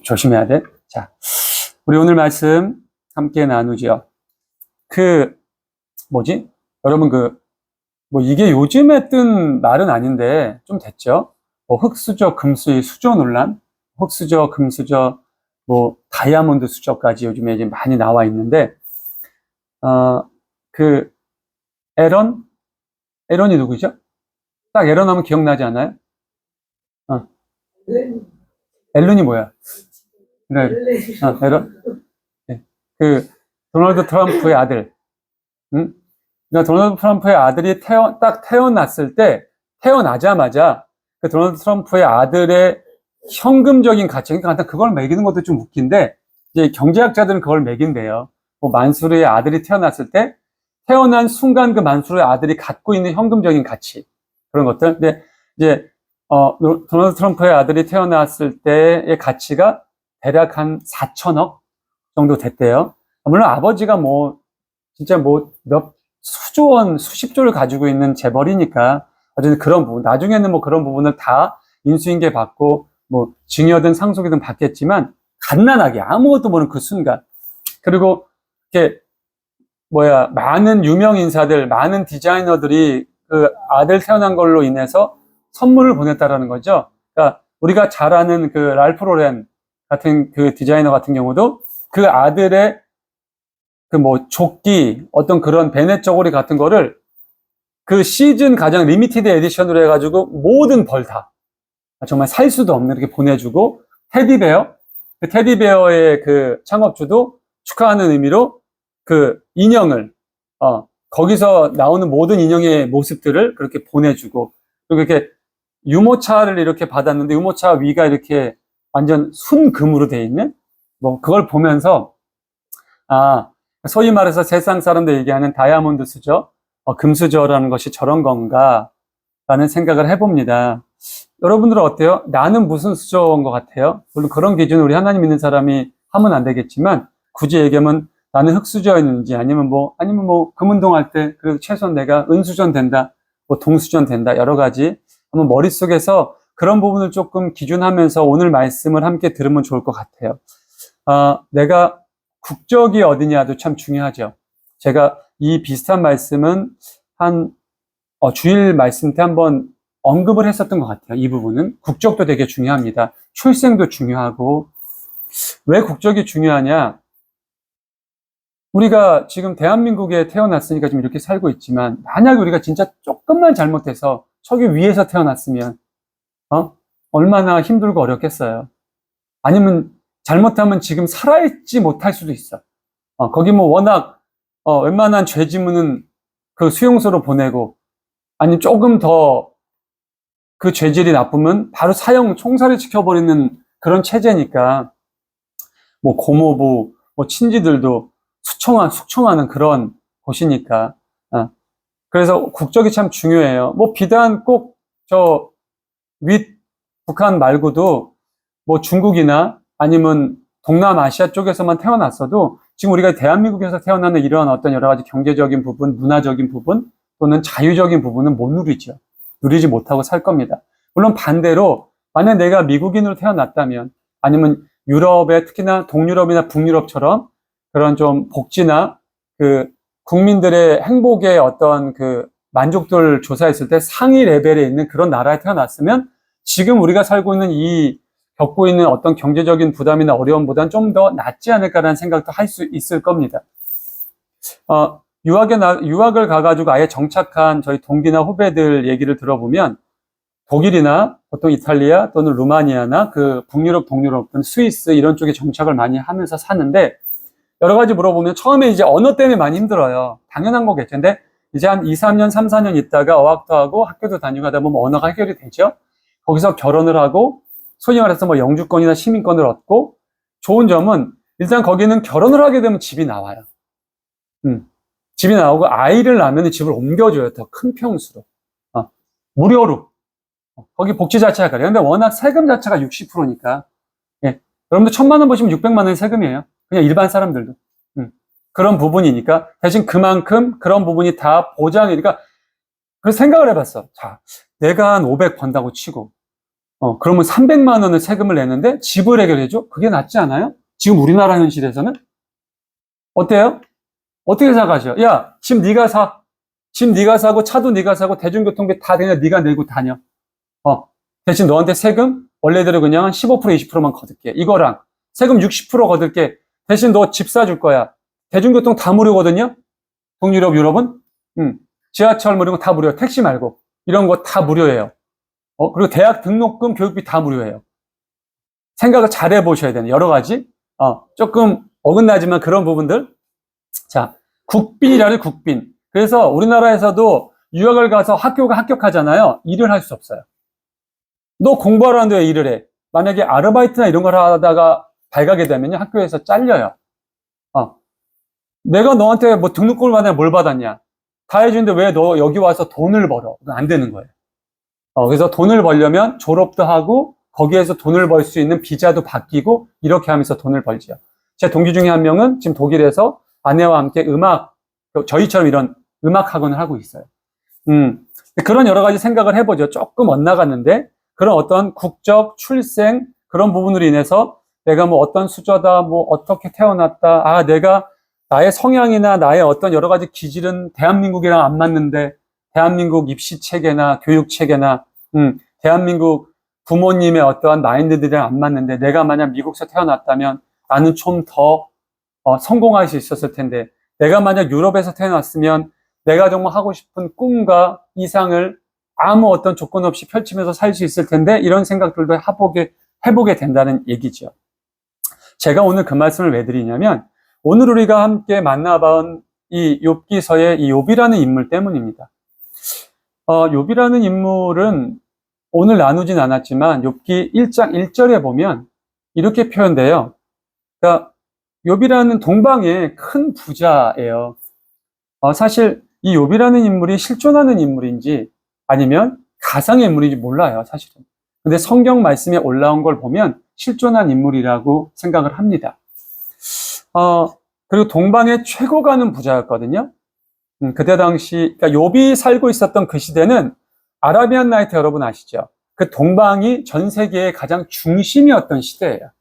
조심해야 돼. 자, 우리 오늘 말씀 함께 나누죠. 여러분 이게 요즘에 뜬 말은 아닌데 좀 됐죠? 흑수저, 금수의 수저 논란, 흑수저, 금수저, 다이아몬드 수저까지 요즘에 이제 많이 나와 있는데, 에런이 누구죠? 딱 에런 하면 기억나지 않아요? 앨런이 뭐야? 네. 에런? 네. 도널드 트럼프의 아들. 응? 그러니까 도널드 트럼프의 아들이 딱 태어났을 때, 태어나자마자 도널드 트럼프의 아들의 현금적인 가치, 그러니까 그걸 매기는 것도 좀 웃긴데, 이제 경제학자들은 그걸 매긴대요. 만수르의 아들이 태어났을 때, 태어난 순간 그 만수르의 아들이 갖고 있는 현금적인 가치, 그런 것들. 근데 이제 도널드 트럼프의 아들이 태어났을 때의 가치가 대략 한 4천억 정도 됐대요. 물론 아버지가 진짜 몇 수조 원, 수십조를 가지고 있는 재벌이니까, 어쨌든 그런 부분, 나중에는 그런 부분을 다 인수인계 받고, 증여든 상속이든 받겠지만, 갓난하게 아무것도 모르는 그 순간. 그리고, 많은 유명 인사들, 많은 디자이너들이 그 아들 태어난 걸로 인해서 선물을 보냈다라는 거죠. 그러니까, 우리가 잘 아는 랄프 로렌 같은 디자이너 같은 경우도 그 아들의 조끼, 어떤 그런 베넷 저고리 같은 거를 시즌 가장 리미티드 에디션으로 해가지고 모든 벌 다, 정말 살 수도 없는 이렇게 보내주고, 테디베어, 테디베어의 창업주도 축하하는 의미로 인형을, 거기서 나오는 모든 인형의 모습들을 그렇게 보내주고, 그리고 이렇게 유모차를 이렇게 받았는데, 유모차 위가 이렇게 완전 순금으로 돼 있는, 그걸 보면서, 소위 말해서 세상 사람들 얘기하는 다이아몬드 수저, 금수저라는 것이 저런 건가? 라는 생각을 해봅니다. 여러분들은 어때요? 나는 무슨 수저인 것 같아요? 물론 그런 기준을 우리 하나님 믿는 사람이 하면 안 되겠지만, 굳이 얘기하면 나는 흑수저였는지, 아니면 금운동 할 때, 그래도 최소한 내가 은수전 된다, 동수전 된다, 여러 가지. 한번 머릿속에서 그런 부분을 조금 기준하면서 오늘 말씀을 함께 들으면 좋을 것 같아요. 내가 국적이 어디냐도 참 중요하죠. 제가 이 비슷한 말씀은 주일 말씀 때 한번 언급을 했었던 것 같아요. 이 부분은. 국적도 되게 중요합니다. 출생도 중요하고. 왜 국적이 중요하냐? 우리가 지금 대한민국에 태어났으니까 지금 이렇게 살고 있지만, 만약 우리가 진짜 조금만 잘못해서 저기 위에서 태어났으면, 얼마나 힘들고 어렵겠어요. 아니면 잘못하면 지금 살아있지 못할 수도 있어. 거기 워낙, 웬만한 죄 지문은 수용소로 보내고, 아니면 조금 더 죄질이 나쁘면 바로 총살을 시켜버리는 그런 체제니까, 고모부, 친지들도 숙청하는 그런 곳이니까. 그래서 국적이 참 중요해요. 비단 꼭 북한 말고도, 중국이나 아니면 동남아시아 쪽에서만 태어났어도 지금 우리가 대한민국에서 태어나는 이러한 어떤 여러 가지 경제적인 부분, 문화적인 부분 또는 자유적인 부분은 못 누리죠. 누리지 못하고 살 겁니다. 물론 반대로 만약 내가 미국인으로 태어났다면, 아니면 유럽에, 특히나 동유럽이나 북유럽처럼 그런 좀 복지나 국민들의 행복의 어떤 만족도를 조사했을 때 상위 레벨에 있는 그런 나라에 태어났으면 지금 우리가 살고 있는 겪고 있는 어떤 경제적인 부담이나 어려움보다는 좀 더 낫지 않을까라는 생각도 할 수 있을 겁니다. 유학을 가가지고 아예 정착한 저희 동기나 후배들 얘기를 들어보면, 독일이나 보통 이탈리아 또는 루마니아나 북유럽, 동유럽 또는 스위스 이런 쪽에 정착을 많이 하면서 사는데, 여러 가지 물어보면 처음에 이제 언어 때문에 많이 힘들어요. 당연한 거겠죠. 근데 이제 한 2, 3년, 3, 4년 있다가 어학도 하고 학교도 다니고 하다 보면 언어가 해결이 되죠. 거기서 결혼을 하고, 소위 말해서 영주권이나 시민권을 얻고, 좋은 점은 일단 거기는 결혼을 하게 되면 집이 나와요. 집이 나오고 아이를 낳으면 집을 옮겨줘요. 더 큰 평수로. 무료로. 거기 복지 자체가 그래요. 근데 워낙 세금 자체가 60%니까. 예. 여러분들 1,000만 원 버시면 600만 원의 세금이에요. 그냥 일반 사람들도. 그런 부분이니까 대신 그만큼 그런 부분이 다 보장이니까. 그래서 생각을 해봤어. 자, 내가 한 500 번다고 치고, 그러면 300만 원을 세금을 내는데 집을 해결해줘? 그게 낫지 않아요? 지금 우리나라 현실에서는? 어때요? 어떻게 생각하셔? 야, 집 네가 사. 집 네가 사고 차도 네가 사고 대중교통비 다 그냥 네가 내고 다녀. 대신 너한테 세금 원래대로 그냥 한 15% 20%만 거둘게. 이거랑 세금 60% 거둘게. 대신 너 집 사줄 거야. 대중교통 다 무료거든요. 동유럽, 유럽은 지하철 뭐 이런 거 다 무료야. 택시 말고 이런 거 다 무료예요. 그리고 대학 등록금, 교육비 다 무료예요. 생각을 잘 해보셔야 되는 여러 가지. 조금 어긋나지만 그런 부분들. 자, 국빈이라는 국빈. 그래서 우리나라에서도 유학을 가서 학교가 합격하잖아요. 일을 할 수 없어요. 너 공부하러 하는데 왜 일을 해? 만약에 아르바이트나 이런 걸 하다가 발가게 되면요, 학교에서 잘려요. 내가 너한테 뭐 등록금을 받냐, 뭘 받았냐? 다 해주는데 왜 너 여기 와서 돈을 벌어? 그건 안 되는 거예요. 그래서 돈을 벌려면 졸업도 하고 거기에서 돈을 벌 수 있는 비자도 바뀌고 이렇게 하면서 돈을 벌죠. 제 동기 중에 한 명은 지금 독일에서 아내와 함께 저희처럼 이런 음악 학원을 하고 있어요. 그런 여러 가지 생각을 해보죠. 조금 엇나갔는데 그런 어떤 국적, 출생 그런 부분으로 인해서 내가 뭐 어떤 수저다, 뭐 어떻게 태어났다, 내가 나의 성향이나 나의 어떤 여러 가지 기질은 대한민국이랑 안 맞는데 대한민국 입시 체계나 교육 체계나 대한민국 부모님의 어떠한 마인드들이랑 안 맞는데 내가 만약 미국에서 태어났다면 나는 좀 더 성공할 수 있었을 텐데 내가 만약 유럽에서 태어났으면 내가 정말 하고 싶은 꿈과 이상을 아무 어떤 조건 없이 펼치면서 살 수 있을 텐데 이런 생각들도 해보게 된다는 얘기죠. 제가 오늘 그 말씀을 왜 드리냐면 오늘 우리가 함께 만나본 이 욥기서의 이 욥이라는 인물 때문입니다. 욥이라는 인물은 오늘 나누진 않았지만 욥기 1장 1절에 보면 이렇게 표현돼요. 그러니까 욥이라는 동방의 큰 부자예요. 사실 이 욥이라는 인물이 실존하는 인물인지 아니면 가상의 인물인지 몰라요, 사실은. 근데 성경 말씀에 올라온 걸 보면 실존한 인물이라고 생각을 합니다. 그리고 동방의 최고 가는 부자였거든요. 그때 당시, 그러니까 욥이 살고 있었던 그 시대는 아라비안 나이트 여러분 아시죠? 그 동방이 전 세계의 가장 중심이었던 시대예요.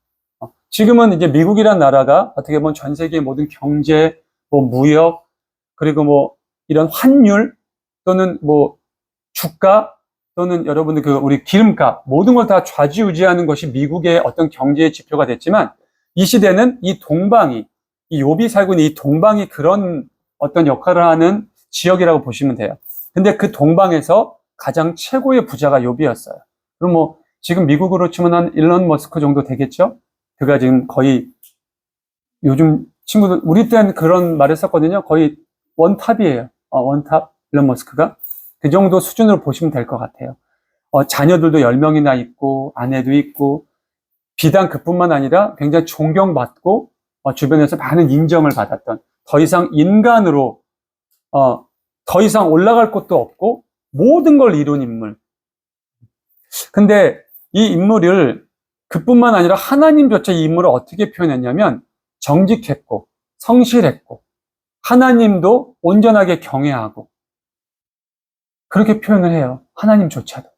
지금은 이제 미국이란 나라가 어떻게 보면 전 세계의 모든 경제, 뭐 무역, 그리고 뭐 이런 환율 또는 뭐 주가 또는 여러분들 우리 기름값 모든 걸 다 좌지우지하는 것이 미국의 어떤 경제의 지표가 됐지만 이 시대는 이 동방이 이 욥이 살고 있는 이 동방이 그런 어떤 역할을 하는 지역이라고 보시면 돼요. 근데 그 동방에서 가장 최고의 부자가 욥이었어요. 그럼 뭐 지금 미국으로 치면 한 일론 머스크 정도 되겠죠? 그가 지금 거의 요즘 친구들 우리 때는 그런 말을 썼거든요. 거의 원탑이에요. 원탑 일론 머스크가 그 정도 수준으로 보시면 될 것 같아요. 자녀들도 10명이나 있고 아내도 있고 비단 그뿐만 아니라 굉장히 존경받고 주변에서 많은 인정을 받았던 더 이상 인간으로 더 이상 올라갈 곳도 없고 모든 걸 이룬 인물. 근데 이 인물을 그뿐만 아니라 하나님조차 이 인물을 어떻게 표현했냐면 정직했고 성실했고 하나님도 온전하게 경외하고 그렇게 표현을 해요. 하나님조차도.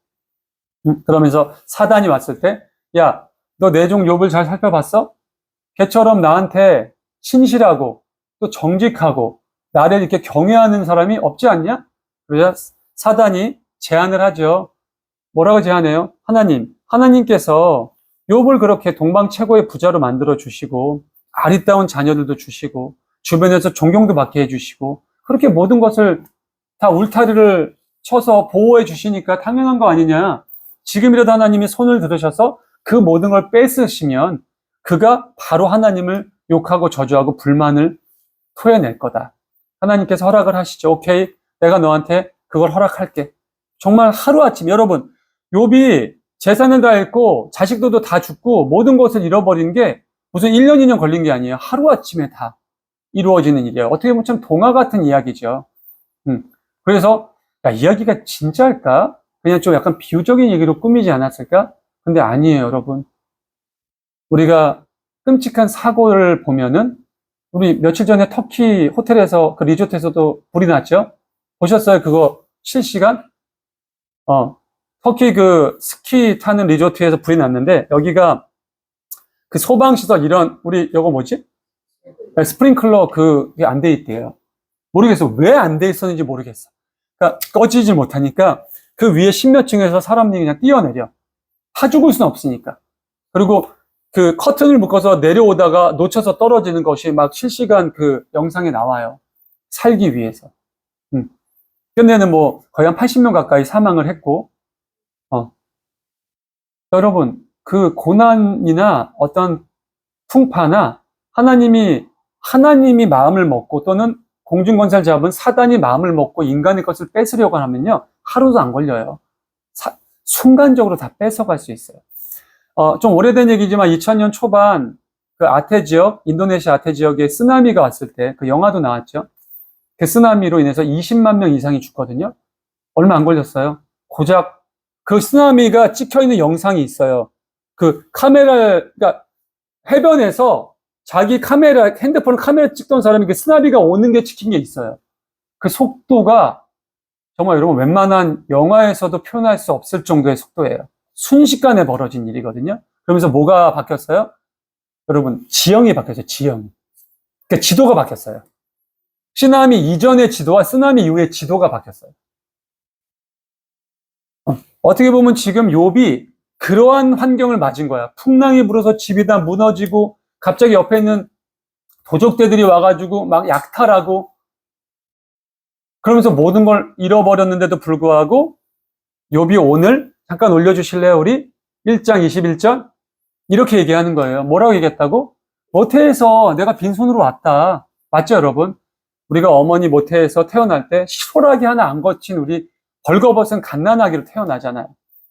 그러면서 사단이 왔을 때 야, 너 내 종 욥을 잘 살펴봤어? 걔처럼 나한테 신실하고 또 정직하고 나를 이렇게 경외하는 사람이 없지 않냐? 그래서 사단이 제안을 하죠. 뭐라고 제안해요? 하나님께서 욥을 그렇게 동방 최고의 부자로 만들어 주시고 아리따운 자녀들도 주시고 주변에서 존경도 받게 해주시고 그렇게 모든 것을 다 울타리를 쳐서 보호해 주시니까 당연한 거 아니냐? 지금이라도 하나님이 손을 들으셔서 그 모든 걸 뺏으시면 그가 바로 하나님을 욕하고 저주하고 불만을 토해낼 거다. 하나님께서 허락을 하시죠. 오케이, 내가 너한테 그걸 허락할게. 정말 하루아침 여러분 욥이 재산을 다 잃고 자식들도 다 죽고 모든 것을 잃어버린 게 무슨 1년, 2년 걸린 게 아니에요. 하루아침에 다 이루어지는 일이에요. 어떻게 보면 참 동화 같은 이야기죠. 그래서 야, 이야기가 진짜일까? 그냥 좀 약간 비유적인 얘기로 꾸미지 않았을까? 근데 아니에요, 여러분. 우리가 끔찍한 사고를 보면은 우리 며칠 전에 터키 호텔에서 그 리조트에서도 불이 났죠? 보셨어요? 그거 실시간? 터키 그 스키 타는 리조트에서 불이 났는데, 여기가 그 소방시설 이런, 우리, 이거 뭐지? 스프링클러 그게 안 돼 있대요. 모르겠어. 왜 안 돼 있었는지 모르겠어. 그러니까 꺼지질 못하니까 그 위에 십몇 층에서 사람들이 그냥 뛰어내려. 타 죽을 수는 없으니까. 그리고 그 커튼을 묶어서 내려오다가 놓쳐서 떨어지는 것이 막 실시간 그 영상에 나와요. 살기 위해서. 끝내는 뭐 거의 한 80명 가까이 사망을 했고, 여러분, 그 고난이나 어떤 풍파나 하나님이 마음을 먹고 또는 공중권세를 잡은 사단이 마음을 먹고 인간의 것을 뺏으려고 하면요, 하루도 안 걸려요. 순간적으로 다 뺏어갈 수 있어요. 좀 오래된 얘기지만 2000년 초반 그 아태 지역, 인도네시아 아태 지역에 쓰나미가 왔을 때 그 영화도 나왔죠. 그 쓰나미로 인해서 20만 명 이상이 죽거든요. 얼마 안 걸렸어요. 고작 그 쓰나미가 찍혀있는 영상이 있어요. 그 그러니까 해변에서 자기 핸드폰 카메라 찍던 사람이 그 쓰나미가 오는 게 찍힌 게 있어요. 그 속도가 정말 여러분 웬만한 영화에서도 표현할 수 없을 정도의 속도예요. 순식간에 벌어진 일이거든요. 그러면서 뭐가 바뀌었어요? 여러분, 지형이 바뀌었어요, 지형이. 그러니까 지도가 바뀌었어요. 쓰나미 이전의 지도와 쓰나미 이후의 지도가 바뀌었어요. 어떻게 보면 지금 욥이 그러한 환경을 맞은 거야. 풍랑이 불어서 집이 다 무너지고 갑자기 옆에 있는 도적대들이 와가지고 막 약탈하고 그러면서 모든 걸 잃어버렸는데도 불구하고 욥이 오늘 잠깐 올려주실래요? 우리 1장 21절 이렇게 얘기하는 거예요. 뭐라고 얘기했다고? 모태에서 내가 빈손으로 왔다. 맞죠, 여러분? 우리가 어머니 모태에서 태어날 때 희소라기 하나 안 거친 우리 벌거벗은 갓난아기로 태어나잖아요.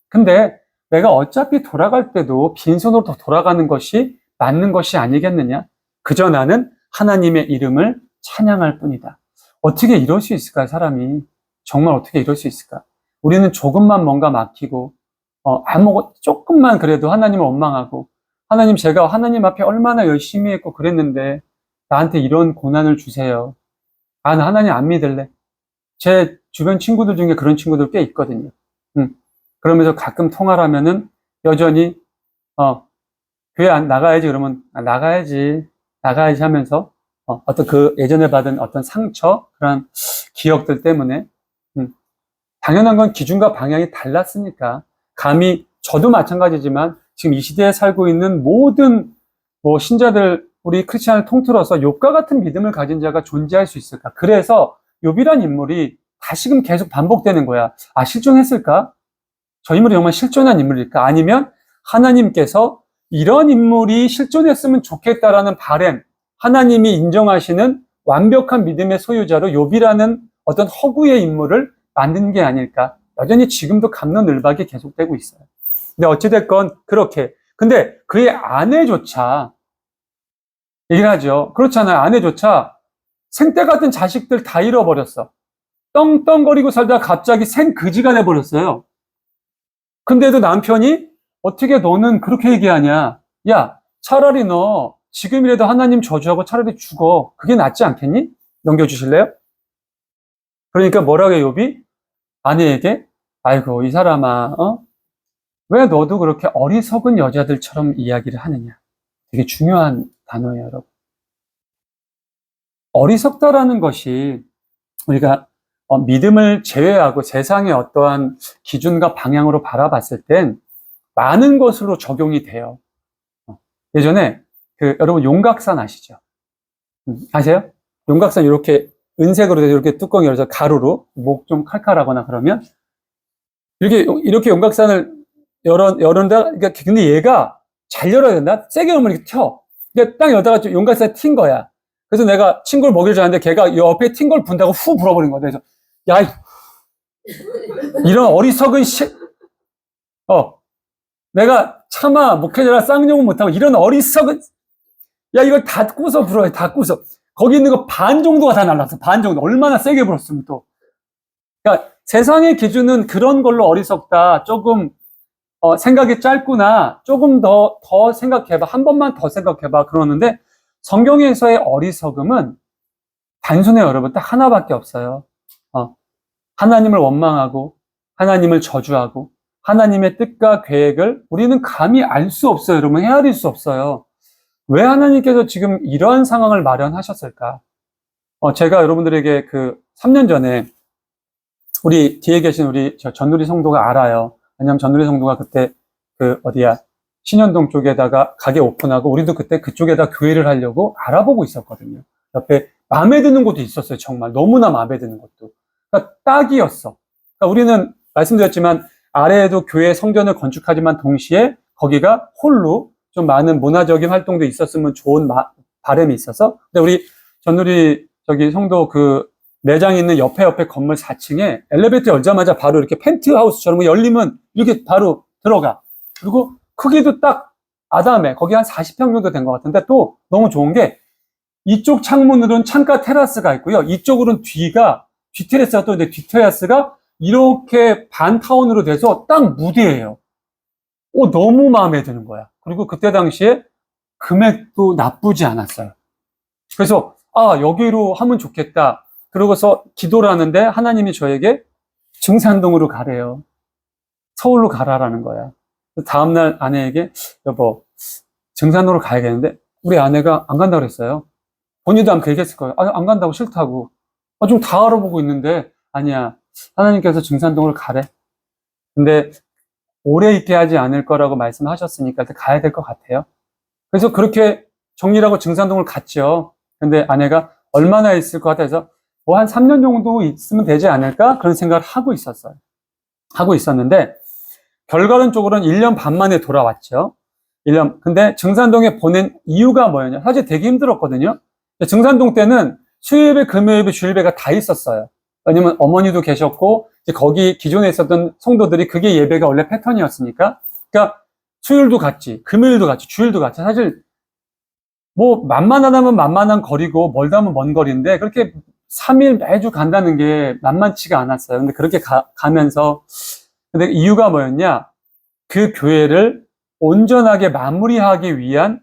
근데 내가 어차피 돌아갈 때도 빈손으로 돌아가는 것이 맞는 것이 아니겠느냐? 그저 나는 하나님의 이름을 찬양할 뿐이다. 어떻게 이럴 수 있을까요, 사람이? 정말 어떻게 이럴 수 있을까? 우리는 조금만 뭔가 막히고, 조금만 그래도 하나님을 원망하고, 하나님, 제가 하나님 앞에 얼마나 열심히 했고 그랬는데, 나한테 이런 고난을 주세요. 나 하나님 안 믿을래. 제 주변 친구들 중에 그런 친구들 꽤 있거든요. 그러면서 가끔 통화를 하면은 여전히, 교회 안 나가야지 그러면, 나가야지 하면서, 어떤 그 예전에 받은 어떤 상처, 그런 기억들 때문에, 당연한 건 기준과 방향이 달랐으니까, 감히, 저도 마찬가지지만, 지금 이 시대에 살고 있는 모든, 신자들, 우리 크리스찬을 통틀어서 욥과 같은 믿음을 가진 자가 존재할 수 있을까? 그래서 욥이란 인물이 다시금 계속 반복되는 거야. 실존했을까? 저 인물이 정말 실존한 인물일까? 아니면 하나님께서 이런 인물이 실존했으면 좋겠다라는 바람, 하나님이 인정하시는 완벽한 믿음의 소유자로 욥이라는 어떤 허구의 인물을 만든 게 아닐까? 여전히 지금도 갑론을박이 계속되고 있어요. 근데 어찌됐건 그렇게. 근데 그의 아내조차 얘기를 하죠. 그렇잖아요. 아내조차 생때 같은 자식들 다 잃어버렸어. 떵떵거리고 살다가 갑자기 생그지가 돼버렸어요. 근데도 남편이 어떻게 너는 그렇게 얘기하냐? 야, 차라리 너 지금이라도 하나님 저주하고 차라리 죽어. 그게 낫지 않겠니? 넘겨주실래요? 그러니까 뭐라고 해요, 욥이? 아내에게? 아이고, 이 사람아, 왜 너도 그렇게 어리석은 여자들처럼 이야기를 하느냐? 되게 중요한 단어예요, 여러분. 어리석다라는 것이 우리가 믿음을 제외하고 세상의 어떠한 기준과 방향으로 바라봤을 땐 많은 것으로 적용이 돼요. 예전에 여러분 용각산 아시죠? 아세요? 용각산 이렇게 은색으로 돼서 이렇게 뚜껑이 열어서 가루로 목 좀 칼칼하거나 그러면 이렇게 용각산을 열은다. 그러니까 근데 얘가 잘 열어야 된다. 세게 열면 이렇게 튀어. 그러니까 딱 열다가 용각산에 튄 거야. 그래서 내가 친구를 먹이려 하는데 걔가 옆에 튄 걸 분다고 후 불어버린 거야. 그래서 야, 이런 어리석은 내가 차마 목회자라 쌍욕은 못하고 이런 어리석은 야, 이걸 닫고서 불어요. 닫고서 거기 있는 거 반 정도가 다 날랐어. 반 정도. 얼마나 세게 불었으면 또. 그러니까 세상의 기준은 그런 걸로 어리석다. 조금 생각이 짧구나. 조금 더 생각해봐. 한 번만 더 생각해봐. 그러는데 성경에서의 어리석음은 단순해요, 여러분. 딱 하나밖에 없어요. 하나님을 원망하고 하나님을 저주하고 하나님의 뜻과 계획을 우리는 감히 알 수 없어요. 여러분, 헤아릴 수 없어요. 왜 하나님께서 지금 이러한 상황을 마련하셨을까? 제가 여러분들에게 3년 전에 우리 뒤에 계신 우리 전누리 성도가 알아요. 왜냐면 전누리 성도가 그때 신현동 쪽에다가 가게 오픈하고 우리도 그때 그쪽에다 교회를 하려고 알아보고 있었거든요. 옆에 마음에 드는 곳도 있었어요. 정말 너무나 마음에 드는 곳도. 그러니까 딱이었어. 그러니까 우리는 말씀드렸지만 아래에도 교회 성전을 건축하지만 동시에 거기가 홀로 좀 많은 문화적인 활동도 있었으면 좋은 바람이 있어서. 근데 우리 전누리 성도 매장 있는 옆에 건물 4층에 엘리베이터 열자마자 바로 이렇게 펜트하우스처럼 열리면 이렇게 바로 들어가. 그리고 크기도 딱 아담해. 거기 한 40평 정도 된 것 같은데 또 너무 좋은 게 이쪽 창문으로는 창가 테라스가 있고요. 이쪽으로는 뒤 테라스가 또 이제 뒤 테라스가 이렇게 반타운으로 돼서 딱 무대예요. 너무 마음에 드는 거야. 그리고 그때 당시에 금액도 나쁘지 않았어요. 그래서 여기로 하면 좋겠다. 그러고서 기도를 하는데 하나님이 저에게 증산동으로 가래요. 서울로 가라라는 거야. 다음날 아내에게 여보 증산동으로 가야겠는데 우리 아내가 안 간다고 그랬어요. 본인도 아마 그 얘기했을 거예요. 안 간다고 싫다고. 좀 다 알아보고 있는데 아니야. 하나님께서 증산동을 가래. 근데 오래 있게 하지 않을 거라고 말씀하셨으니까 가야 될 것 같아요. 그래서 그렇게 정리를 하고 증산동을 갔죠. 근데 아내가 얼마나 있을 것 같아서 뭐 한 3년 정도 있으면 되지 않을까? 그런 생각을 하고 있었어요. 하고 있었는데 결과론적으로는 1년 반 만에 돌아왔죠. 1년. 근데 증산동에 보낸 이유가 뭐였냐? 사실 되게 힘들었거든요. 증산동 때는 수요예배, 금요예배, 주일배가 다 있었어요. 왜냐면 어머니도 계셨고 이제 거기 기존에 있었던 성도들이 그게 예배가 원래 패턴이었으니까. 그러니까 수요일도 같이, 금요일도 같이, 주일도 같이. 사실 뭐 만만하다면 만만한 거리고 멀다면 먼 거리인데 그렇게 3일 매주 간다는 게 만만치가 않았어요. 근데 그렇게 가면서 근데 이유가 뭐였냐? 그 교회를 온전하게 마무리하기 위한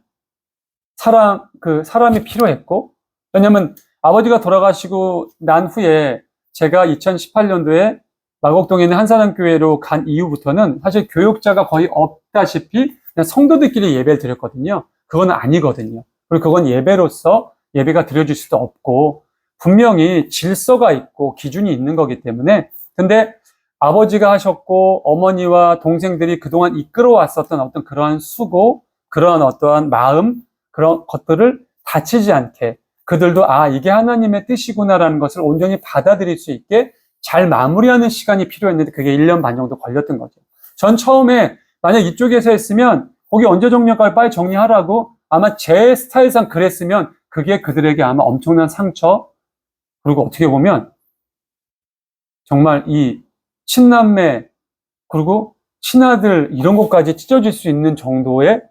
사람이 필요했고, 왜냐면 아버지가 돌아가시고 난 후에 제가 2018년도에 마곡동에 있는 한사랑교회로 간 이후부터는 사실 교육자가 거의 없다시피 그냥 성도들끼리 예배를 드렸거든요. 그건 아니거든요. 그리고 그건 예배로서 예배가 드려질 수도 없고, 분명히 질서가 있고 기준이 있는 거기 때문에. 근데 아버지가 하셨고 어머니와 동생들이 그동안 이끌어왔었던 어떤 그러한 수고, 그러한 어떠한 마음, 그런 것들을 다치지 않게 그들도 이게 하나님의 뜻이구나라는 것을 온전히 받아들일 수 있게 잘 마무리하는 시간이 필요했는데 그게 1년 반 정도 걸렸던 거죠. 전 처음에 만약 이쪽에서 했으면 거기 언제 정리할까요? 빨리 정리하라고 아마 제 스타일상 그랬으면 그게 그들에게 아마 엄청난 상처, 그리고 어떻게 보면 정말 이 친남매 그리고 친아들 이런 것까지 찢어질 수 있는 정도의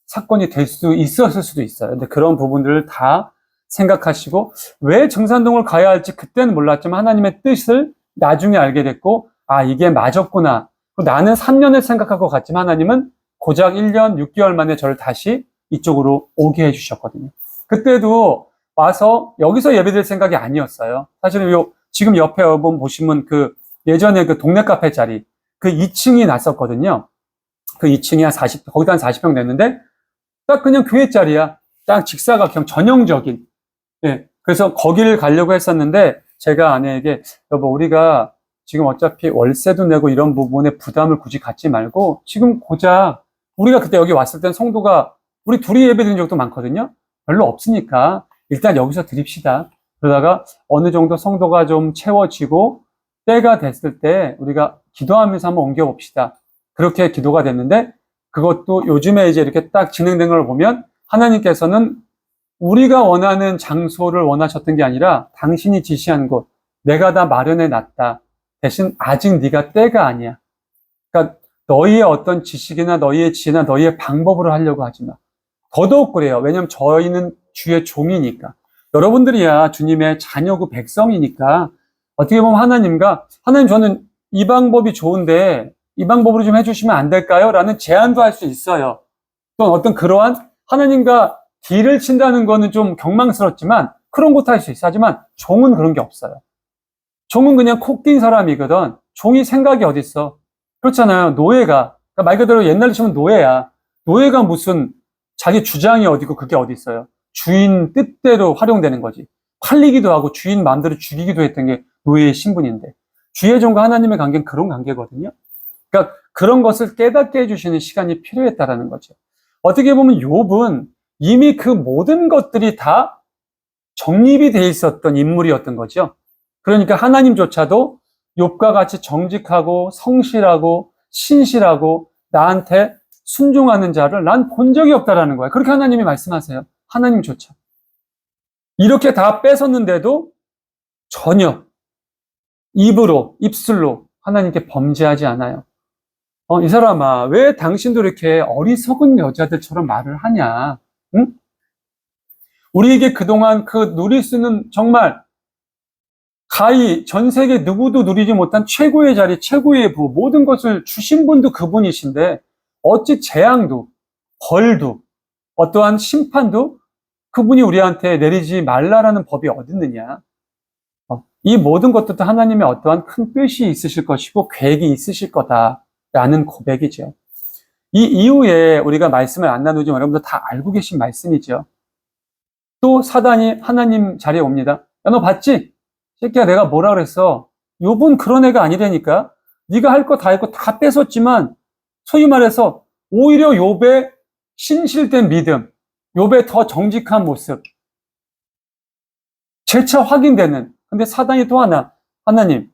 사건이 될 수 있었을 수도 있어요. 근데 그런 부분들을 다 생각하시고 왜 증산동을 가야 할지 그때는 몰랐지만 하나님의 뜻을 나중에 알게 됐고 이게 맞았구나. 나는 3년을 생각하고 갔지만 하나님은 고작 1년 6개월 만에 저를 다시 이쪽으로 오게 해주셨거든요. 그때도 와서 여기서 예배드릴 생각이 아니었어요. 사실은 지금 옆에 여러분 보시면 예전에 동네 카페 자리 2층이 났었거든요. 그 2층이 거기다 한 40평 냈는데 딱 그냥 교회 자리야. 딱 직사각형 전형적인. 예. 그래서 거기를 가려고 했었는데 제가 아내에게 여보 우리가 지금 어차피 월세도 내고 이런 부분에 부담을 굳이 갖지 말고 지금 고작 우리가 그때 여기 왔을 땐 성도가 우리 둘이 예배드린 적도 많거든요. 별로 없으니까 일단 여기서 드립시다. 그러다가 어느 정도 성도가 좀 채워지고 때가 됐을 때 우리가 기도하면서 한번 옮겨봅시다. 그렇게 기도가 됐는데 그것도 요즘에 이제 이렇게 딱 진행된 걸 보면 하나님께서는 우리가 원하는 장소를 원하셨던 게 아니라 당신이 지시한 곳, 내가 다 마련해 놨다. 대신 아직 네가 때가 아니야. 그러니까 너희의 어떤 지식이나 너희의 지혜나 너희의 방법으로 하려고 하지 마. 더더욱 그래요. 왜냐하면 저희는 주의 종이니까. 여러분들이야 주님의 자녀고 백성이니까 어떻게 보면 하나님 저는 이 방법이 좋은데 이 방법으로 좀 해주시면 안 될까요? 라는 제안도 할 수 있어요. 또는 어떤 그러한 하나님과 딜을 친다는 거는 좀 경망스럽지만 그런 것도 할 수 있어. 하지만 종은 그런 게 없어요. 종은 그냥 코 낀 사람이거든. 종이 생각이 어딨어. 그렇잖아요. 노예가. 그러니까 말 그대로 옛날로 치면 노예야. 노예가 무슨 자기 주장이 어디고 그게 어디 있어요. 주인 뜻대로 활용되는 거지. 팔리기도 하고 주인 마음대로 죽이기도 했던 게 노예의 신분인데. 주의 종과 하나님의 관계는 그런 관계거든요. 그러니까 그런 것을 깨닫게 해주시는 시간이 필요했다라는 거죠. 어떻게 보면 욥은 이미 그 모든 것들이 다 정립이 돼 있었던 인물이었던 거죠. 그러니까 하나님조차도 욥과 같이 정직하고 성실하고 신실하고 나한테 순종하는 자를 난 본 적이 없다라는 거예요. 그렇게 하나님이 말씀하세요. 하나님조차. 이렇게 다 뺏었는데도 전혀 입으로, 입술로 하나님께 범죄하지 않아요. 이 사람아, 왜 당신도 이렇게 어리석은 여자들처럼 말을 하냐? 응? 우리에게 그동안 그 누릴 수 있는 정말 가히 전 세계 누구도 누리지 못한 최고의 자리, 최고의 부, 모든 것을 주신 분도 그분이신데 어찌 재앙도, 벌도, 어떠한 심판도 그분이 우리한테 내리지 말라라는 법이 어디 있느냐? 이 모든 것들도 하나님의 어떠한 큰 뜻이 있으실 것이고 계획이 있으실 거다라는 고백이죠. 이 이후에 우리가 말씀을 안 나누지만 여러분들 다 알고 계신 말씀이죠. 또 사단이 하나님 자리에 옵니다. 야, 너 봤지? 새끼야, 내가 뭐라 그랬어? 욥은 그런 애가 아니라니까. 네가 할 거 다 했고 다 뺏었지만 소위 말해서 오히려 욥의 신실된 믿음, 욥의 더 정직한 모습 재차 확인되는. 근데 사단이 또 하나, 하나님,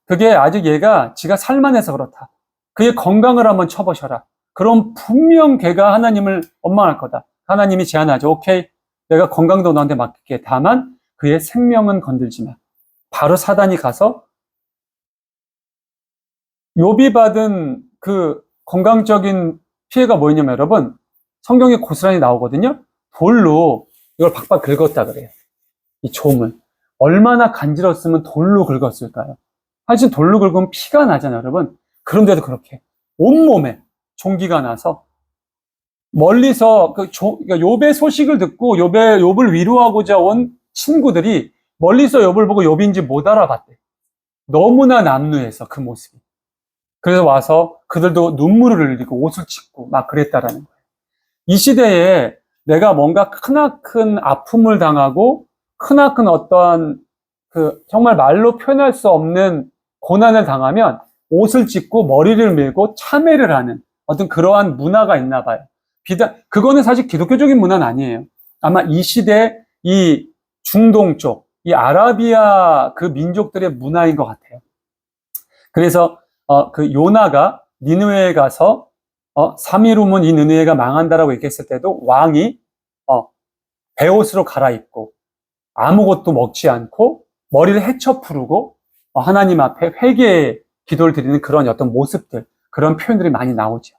그게 아직 얘가 지가 살만해서 그렇다. 그의 건강을 한번 쳐보셔라. 그럼 분명 걔가 하나님을 원망할 거다. 하나님이 제안하죠. 오케이, 내가 건강도 너한테 맡길게. 다만 그의 생명은 건들지 마. 바로 사단이 가서 욥이 받은 그 건강적인 피해가 뭐였냐면 여러분, 성경에 고스란히 나오거든요. 돌로 이걸 박박 긁었다 그래요. 이 조물. 얼마나 간지럽으면 돌로 긁었을까요? 사실 돌로 긁으면 피가 나잖아요, 여러분. 그런데도 그렇게 온몸에 종기가 나서 멀리서 그러니까 욥의 소식을 듣고 욥을 위로하고자 온 친구들이 멀리서 욥을 보고 욥인지 못 알아봤대. 너무나 남루해서 그 모습이. 그래서 와서 그들도 눈물을 흘리고 옷을 찢고 막 그랬다라는 거예요. 이 시대에 내가 뭔가 크나큰 아픔을 당하고 크나큰 어떠한 정말 말로 표현할 수 없는 고난을 당하면 옷을 찢고 머리를 밀고 참회를 하는 어떤 그러한 문화가 있나 봐요. 그거는 사실 기독교적인 문화는 아니에요. 아마 이 시대 이 중동 쪽, 이 아라비아 그 민족들의 문화인 것 같아요. 그래서 그 요나가 니느웨에 가서 3일 후면 이 니느웨가 망한다라고 얘기했을 때도 왕이 베옷으로 갈아입고 아무것도 먹지 않고 머리를 헤쳐 푸르고 하나님 앞에 회개의 기도를 드리는 그런 어떤 모습들, 그런 표현들이 많이 나오죠.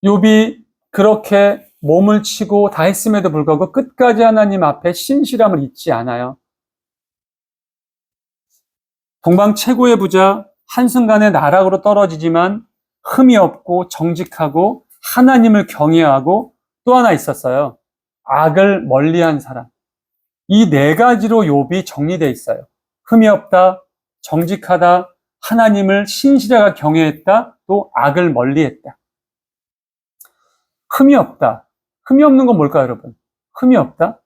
욥이 그렇게 몸을 치고 다 했음에도 불구하고 끝까지 하나님 앞에 신실함을 잊지 않아요. 동방 최고의 부자, 한순간에 나락으로 떨어지지만 흠이 없고 정직하고 하나님을 경외하고 또 하나 있었어요. 악을 멀리한 사람. 이 네 가지로 욥이 정리되어 있어요. 흠이 없다, 정직하다, 하나님을 신실하게 경외했다, 또 악을 멀리했다. 흠이 없다. 흠이 없는 건 뭘까요, 여러분? 흠이 없다?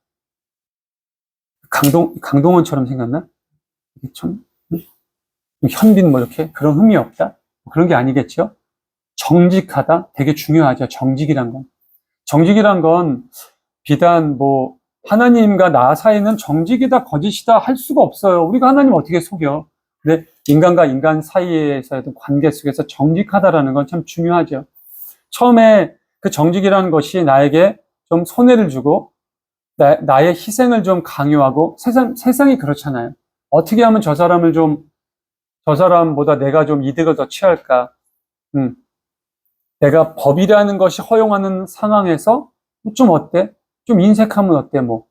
강동원처럼 생겼나? 좀 현빈 뭐 이렇게 그런 흠이 없다? 그런 게 아니겠죠? 정직하다? 되게 중요하죠. 정직이란 건. 정직이란 건 비단 뭐 하나님과 나 사이는 정직이다 거짓이다 할 수가 없어요. 우리가 하나님 어떻게 속여? 근데 인간과 인간 사이에서의 관계 속에서 정직하다라는 건 참 중요하죠. 처음에 그 정직이라는 것이 나에게 좀 손해를 주고 나의 희생을 좀 강요하고 세상이 그렇잖아요. 어떻게 하면 저 사람보다 내가 좀 이득을 더 취할까? 내가 법이라는 것이 허용하는 상황에서 좀 어때? 좀 인색하면 어때? 뭐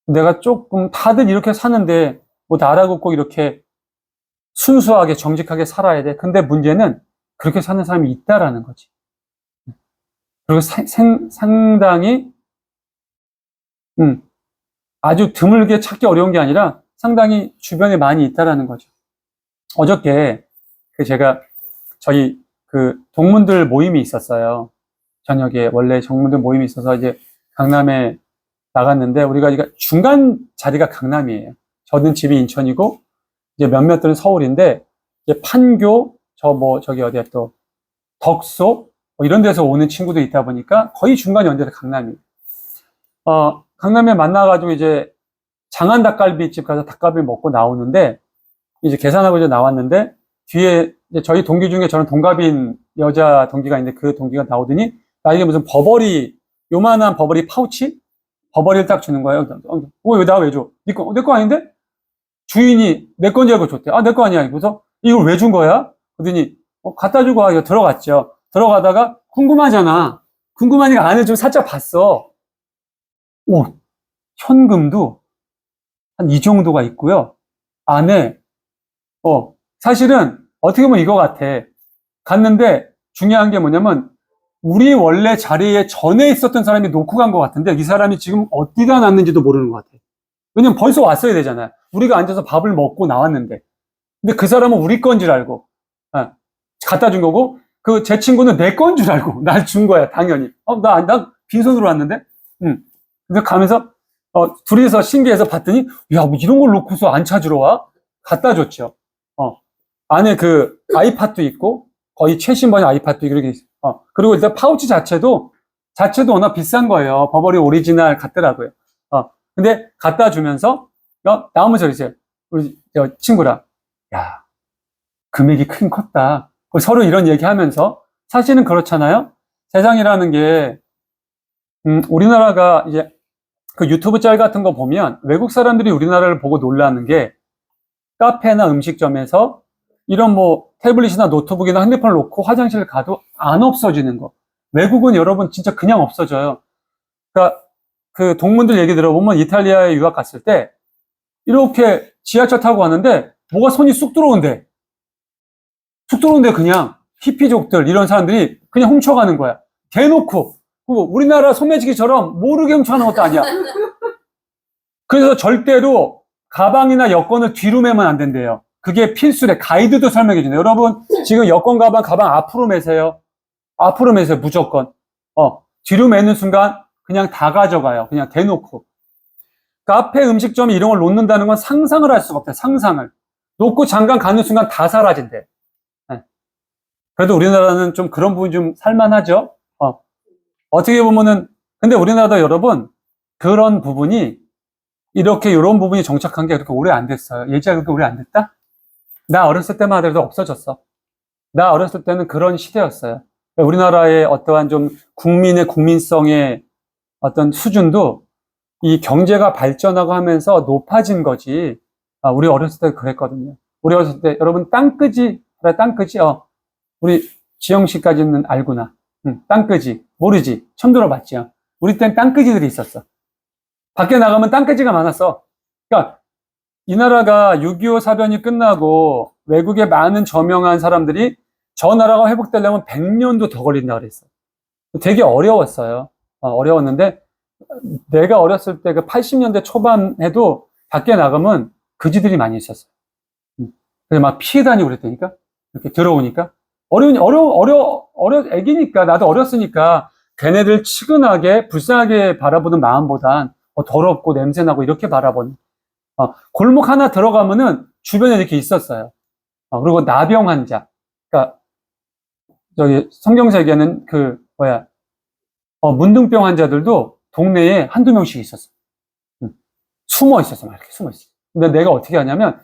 내가 조금 다들 이렇게 사는데 뭐 나라고 꼭 이렇게 순수하게 정직하게 살아야 돼. 근데 문제는 그렇게 사는 사람이 있다라는 거지. 그리고 상당히 아주 드물게 찾기 어려운 게 아니라 상당히 주변에 많이 있다라는 거죠. 어저께 제가 저희 동문들 모임이 있었어요. 저녁에 원래 동문들 모임이 있어서 이제 강남에 나갔는데 우리가 이제 중간 자리가 강남이에요. 저는 집이 인천이고 이제 몇몇들은 서울인데 이제 판교 저기 어디야 또 덕소 뭐 이런 데서 오는 친구도 있다 보니까 거의 중간 연대가 강남이에요. 강남에 만나가지고 이제 장안 닭갈비집 가서 닭갈비 먹고 나오는데 이제 계산하고 이제 나왔는데 뒤에 이제 저희 동기 중에 저는 동갑인 여자 동기가 있는데 그 동기가 나오더니 나에게 무슨 버버리 요만한 버버리 파우치 버버리를 딱 주는 거예요. 왜 나 왜 줘? 내 거 아닌데? 주인이 내 건지 알고 줬대. 내 거 아니야. 그래서 이걸 왜 준 거야? 그러더니 갖다 주고 이거 들어갔죠. 들어가다가 궁금하잖아. 궁금하니까 안을 좀 살짝 봤어. 오, 현금도 한 이 정도가 있고요. 안에 사실은 어떻게 보면 이거 같아. 갔는데 중요한 게 뭐냐면 우리 원래 자리에 전에 있었던 사람이 놓고 간 것 같은데 이 사람이 지금 어디다 놨는지도 모르는 것 같아. 왜냐면 벌써 왔어야 되잖아요. 우리가 앉아서 밥을 먹고 나왔는데. 근데 그 사람은 우리 건 줄 알고 갖다 준 거고 제 친구는 내 건 줄 알고 날 준 거야, 당연히. 나 빈손으로 왔는데? 근데 가면서 둘이서 신기해서 봤더니 야, 뭐 이런 걸 놓고서 안 찾으러 와? 갖다 줬죠. 안에 아이팟도 있고 거의 최신 버전 아이팟도 이렇게 있어. 그리고 일단 파우치 자체도 워낙 비싼 거예요. 버버리 오리지널 같더라고요. 근데 갖다 주면서 나오면서 이제 우리 친구랑 야, 금액이 크긴 컸다. 서로 이런 얘기하면서 사실은 그렇잖아요. 세상이라는 게 우리나라가 이제 유튜브 짤 같은 거 보면 외국 사람들이 우리나라를 보고 놀라는 게 카페나 음식점에서 이런 뭐 태블릿이나 노트북이나 핸드폰을 놓고 화장실 가도 안 없어지는 거. 외국은 여러분 진짜 그냥 없어져요. 그러니까 동문들 얘기 들어보면 이탈리아에 유학 갔을 때 이렇게 지하철 타고 왔는데 뭐가 손이 쑥 들어온대. 쑥 들어온대 그냥. 히피족들 이런 사람들이 그냥 훔쳐가는 거야. 대놓고. 우리나라 소매치기처럼 모르게 훔쳐가는 것도 아니야. 그래서 절대로 가방이나 여권을 뒤로 매면 안 된대요. 그게 필수래. 가이드도 설명해 주네요. 여러분, 지금 여권 가방 앞으로 매세요. 앞으로 매세요, 무조건. 뒤로 매는 순간 그냥 다 가져가요. 그냥 대놓고. 카페 음식점이 이런 걸 놓는다는 건 상상을 할 수가 없대, 상상을. 놓고 잠깐 가는 순간 다 사라진대. 네. 그래도 우리나라는 좀 그런 부분이 좀 살만하죠? 어떻게 보면은, 근데 우리나라도 여러분, 그런 부분이, 이런 부분이 정착한 게 그렇게 오래 안 됐어요. 예지가 그렇게 오래 안 됐다? 나 어렸을 때만 하더라도 없어졌어. 나 어렸을 때는 그런 시대였어요. 우리나라의 어떠한 좀 국민의 국민성의 어떤 수준도 이 경제가 발전하고 하면서 높아진 거지. 우리 어렸을 때 그랬거든요. 우리 어렸을 때, 여러분, 땅끄지? 알아, 땅끄지? 우리 지영 씨까지는 알구나. 땅끄지. 모르지? 처음 들어봤지요. 우리 땐 땅끄지들이 있었어. 밖에 나가면 땅끄지가 많았어. 그러니까, 이 나라가 6.25 사변이 끝나고 외국에 많은 저명한 사람들이 저 나라가 회복되려면 100년도 더 걸린다 그랬어. 되게 어려웠어요. 어려웠는데 내가 어렸을 때 80년대 초반에도 밖에 나가면 그지들이 많이 있었어요. 그래서 막 피해 다니고 그랬다니까? 이렇게 들어오니까. 애기니까, 나도 어렸으니까 걔네들 치근하게, 불쌍하게 바라보는 마음보단 더럽고 냄새나고 이렇게 바라보는. 골목 하나 들어가면은 주변에 이렇게 있었어요. 그리고 나병 환자. 그러니까, 성경세계는 문둥병 환자들도 동네에 한두 명씩 있었어. 숨어 있었어. 막 이렇게 숨어 있어. 근데 내가 어떻게 하냐면,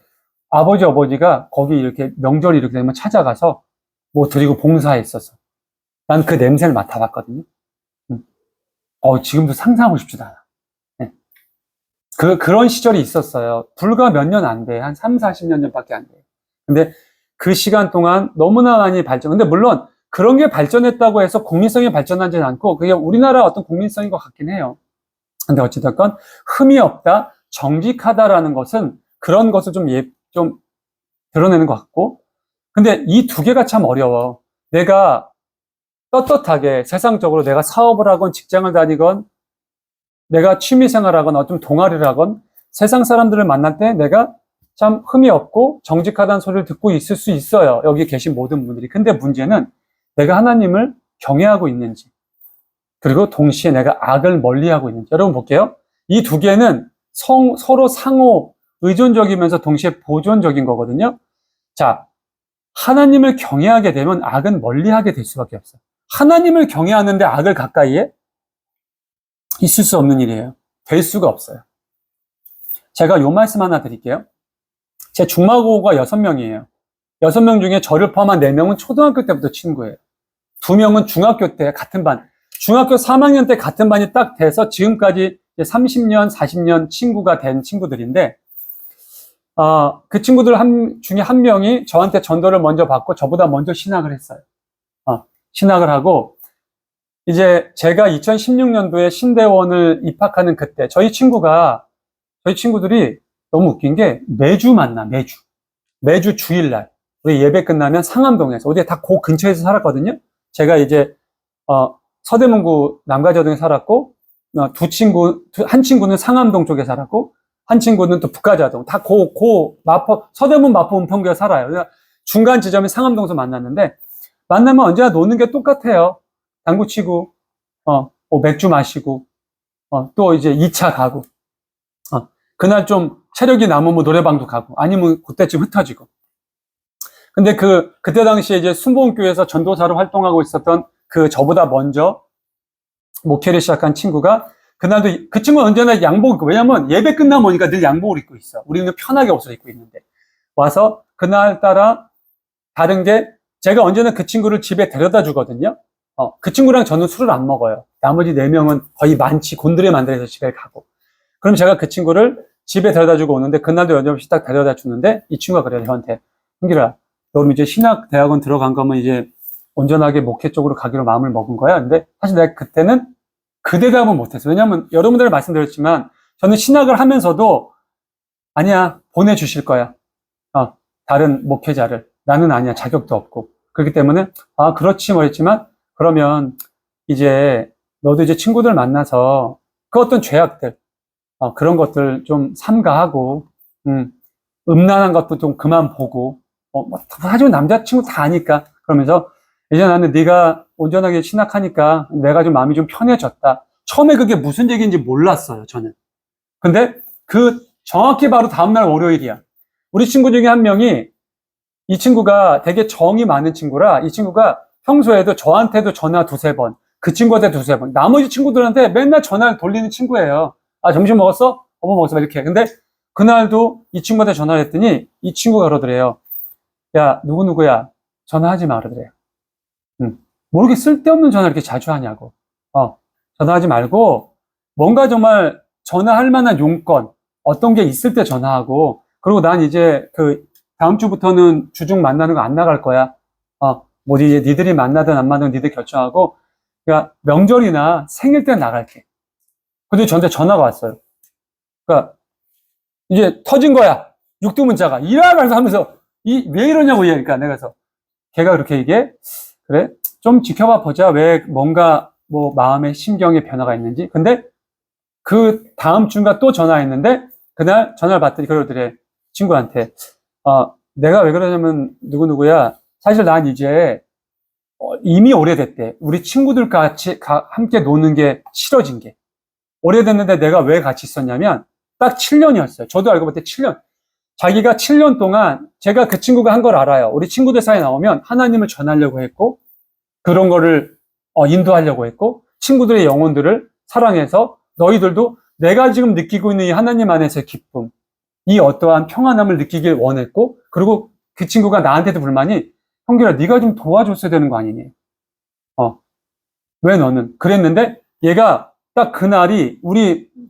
아버지가 거기 이렇게 명절이 이렇게 되면 찾아가서 뭐 드리고 봉사했었어. 난 그 냄새를 맡아봤거든요. 지금도 상상하고 싶지도 않아. 네. 그런 시절이 있었어요. 불과 몇 년 안 돼. 한 3, 40년 전밖에 안 돼. 근데 그 시간 동안 너무나 많이 근데 물론 그런 게 발전했다고 해서 국민성이 발전하지는 않고 그게 우리나라 어떤 국민성인 것 같긴 해요. 근데 어찌됐건 흠이 없다, 정직하다라는 것은 그런 것을 좀 드러내는 것 같고, 근데 이 두 개가 참 어려워. 내가 떳떳하게 세상적으로 내가 사업을 하건 직장을 다니건 내가 취미생활을 하건 어떤 동아리를 하건 세상 사람들을 만날 때 내가 참 흠이 없고 정직하다는 소리를 듣고 있을 수 있어요. 여기 계신 모든 분들이. 근데 문제는 내가 하나님을 경외하고 있는지, 그리고 동시에 내가 악을 멀리하고 있는지. 여러분 볼게요. 이 두 개는 서로 상호 의존적이면서 동시에 보존적인 거거든요. 자, 하나님을 경외하게 되면 악은 멀리하게 될 수밖에 없어요. 하나님을 경외하는데 악을 가까이에 있을 수 없는 일이에요. 될 수가 없어요. 제가 요 말씀 하나 드릴게요. 제 중마고가 6명이에요. 6명 중에 저를 포함한 4명은 초등학교 때부터 친구예요. 2명은 중학교 때 같은 반. 중학교 3학년 때 같은 반이 딱 돼서 지금까지 30년, 40년 친구가 된 친구들인데, 그 친구들 중에 한 명이 저한테 전도를 먼저 받고 저보다 먼저 신학을 했어요. 신학을 하고, 이제 제가 2016년도에 신대원을 입학하는 그때, 저희 친구들이 너무 웃긴 게 매주 만나, 매주 주일날. 우리 예배 끝나면 상암동에서, 어디에 다 그 근처에서 살았거든요. 제가 이제, 서대문구 남가저동에 살았고, 한 친구는 상암동 쪽에 살았고, 한 친구는 또 북가자동, 다 서대문 마포 은평구에 살아요. 그래서 중간 지점이 상암동에서 만났는데, 만나면 언제나 노는 게 똑같아요. 당구 치고, 맥주 마시고, 또 이제 2차 가고, 그날 좀 체력이 남으면 노래방도 가고, 아니면 그때쯤 흩어지고. 근데 그때 당시에 이제 순복음교회에서 전도사로 활동하고 있었던 저보다 먼저 목회를 시작한 친구가, 그날도, 그 친구는 언제나 왜냐면 예배 끝나면 오니까 늘 양복을 입고 있어. 우리는 편하게 옷을 입고 있는데. 와서 그날따라 다른 게, 제가 언제나 그 친구를 집에 데려다 주거든요. 그 친구랑 저는 술을 안 먹어요. 나머지 4명은 거의 곤드레 만들어서 집에 가고. 그럼 제가 그 친구를 집에 데려다 주고 오는데, 그날도 여념없이 딱 데려다 주는데, 이 친구가 그래요, 저한테. 흥기라, 너 이제 신학대학원 들어간 거면 이제 온전하게 목회 쪽으로 가기로 마음을 먹은 거야. 근데 사실 내가 그때는 그 대답은 못했어요. 왜냐면 여러분들 말씀드렸지만, 저는 신학을 하면서도, 아니야, 보내주실 거야. 다른 목회자를. 나는 아니야, 자격도 없고. 그렇기 때문에, 그렇지, 했지만, 그러면 이제 너도 이제 친구들 만나서 그 어떤 죄악들, 그런 것들 좀 삼가하고, 음란한 것도 좀 그만 보고, 사실 남자친구 다 아니까. 그러면서, 이제 나는 네가 온전하게 신학하니까 내가 좀 마음이 좀 편해졌다. 처음에 그게 무슨 얘기인지 몰랐어요, 저는. 근데 정확히 바로 다음날 월요일이야. 우리 친구 중에 한 명이, 이 친구가 되게 정이 많은 친구라, 이 친구가 평소에도 저한테도 전화 2-3번, 그 친구한테 2-3번, 나머지 친구들한테 맨날 전화를 돌리는 친구예요. 점심 먹었어? 먹었어. 이렇게. 근데 그날도 이 친구한테 전화를 했더니 이 친구가 그러더래요. 야, 누구누구야. 전화하지 마. 그러더래요. 모르게 쓸데없는 전화를 이렇게 자주 하냐고. 전화하지 말고, 뭔가 정말 전화할 만한 용건, 어떤 게 있을 때 전화하고, 그리고 난 이제 다음 주부터는 주중 만나는 거 안 나갈 거야. 이제 니들이 만나든 안 만나든 니들 결정하고, 그러니까 명절이나 생일 때 나갈게. 근데 저한테 전화가 왔어요. 그러니까 이제 터진 거야. 육두문자가. 이라면서 하면서, 왜 이러냐고 얘기하니까 내가 그래서 걔가 그렇게 얘기해. 그래? 좀 지켜봐 보자. 왜 뭔가 마음의 심경의 변화가 있는지. 근데 그 다음 주인가 또 전화했는데, 그날 전화를 받더니 그러더래. 친구한테. 내가 왜 그러냐면 누구누구야. 사실 난 이제 이미 오래됐대. 우리 친구들 같이 함께 노는 게 싫어진 게. 오래됐는데 내가 왜 같이 있었냐면 딱 7년이었어요. 저도 알고 볼 때 7년. 자기가 7년 동안 제가 그 친구가 한 걸 알아요. 우리 친구들 사이에 나오면 하나님을 전하려고 했고, 그런 거를 인도하려고 했고, 친구들의 영혼들을 사랑해서 너희들도 내가 지금 느끼고 있는 이 하나님 안에서의 기쁨, 이 어떠한 평안함을 느끼길 원했고, 그리고 그 친구가 나한테도 불만이, 형규라, 네가 좀 도와줬어야 되는 거 아니니? 왜 너는? 그랬는데 얘가 딱 그날이,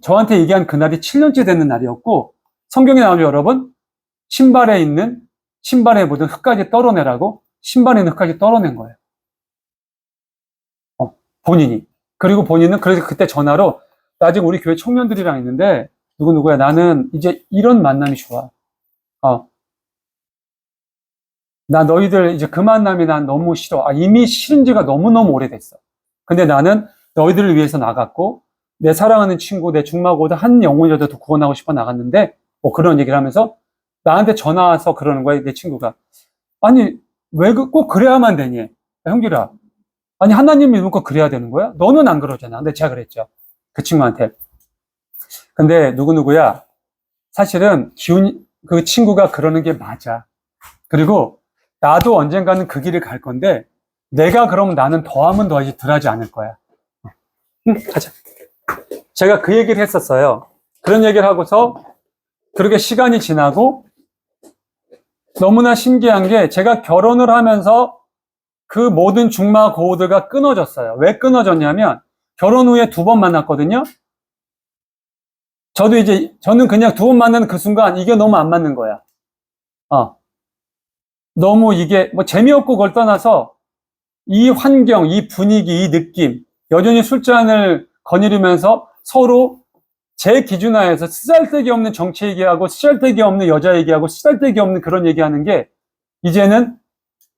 저한테 얘기한 그날이 7년째 되는 날이었고, 성경에 나오죠, 여러분? 신발에 묻은 흙까지 떨어내라고, 신발에 있는 흙까지 떨어낸 거예요. 본인이. 그리고 본인은 그래서 그때 전화로, 나 지금 우리 교회 청년들이랑 있는데, 누구야, 나는 이제 이런 만남이 좋아. 나 너희들 이제 그 만남이 난 너무 싫어. 이미 싫은 지가 너무너무 오래됐어. 근데 나는 너희들을 위해서 나갔고, 내 사랑하는 친구, 내 중마고도 한 영혼이라도 더 구원하고 싶어 나갔는데, 그런 얘기를 하면서, 나한테 전화 와서 그러는 거야, 내 친구가. 아니, 왜 꼭 그래야만 되니? 형길아, 아니, 하나님 믿는 거 그래야 되는 거야? 너는 안 그러잖아. 근데 제가 그랬죠. 그 친구한테. 근데 누구누구야, 사실은 그 친구가 그러는 게 맞아. 그리고 나도 언젠가는 그 길을 갈 건데, 내가 그러면 나는 더하면 더하지 덜하지 않을 거야. 응, 가자. 제가 그 얘기를 했었어요. 그런 얘기를 하고서, 그렇게 시간이 지나고, 너무나 신기한 게, 제가 결혼을 하면서 그 모든 중마고우들과 끊어졌어요. 왜 끊어졌냐면, 결혼 후에 2번 만났거든요. 저는 그냥 2번 만나는 그 순간, 이게 너무 안 맞는 거야. 너무 이게, 뭐, 재미없고 그걸 떠나서, 이 환경, 이 분위기, 이 느낌, 여전히 술잔을 거느리면서 서로 제 기준 하에서 쓰잘데기 없는 정치 얘기하고, 쓰잘데기 없는 여자 얘기하고, 쓰잘데기 없는 그런 얘기하는 게, 이제는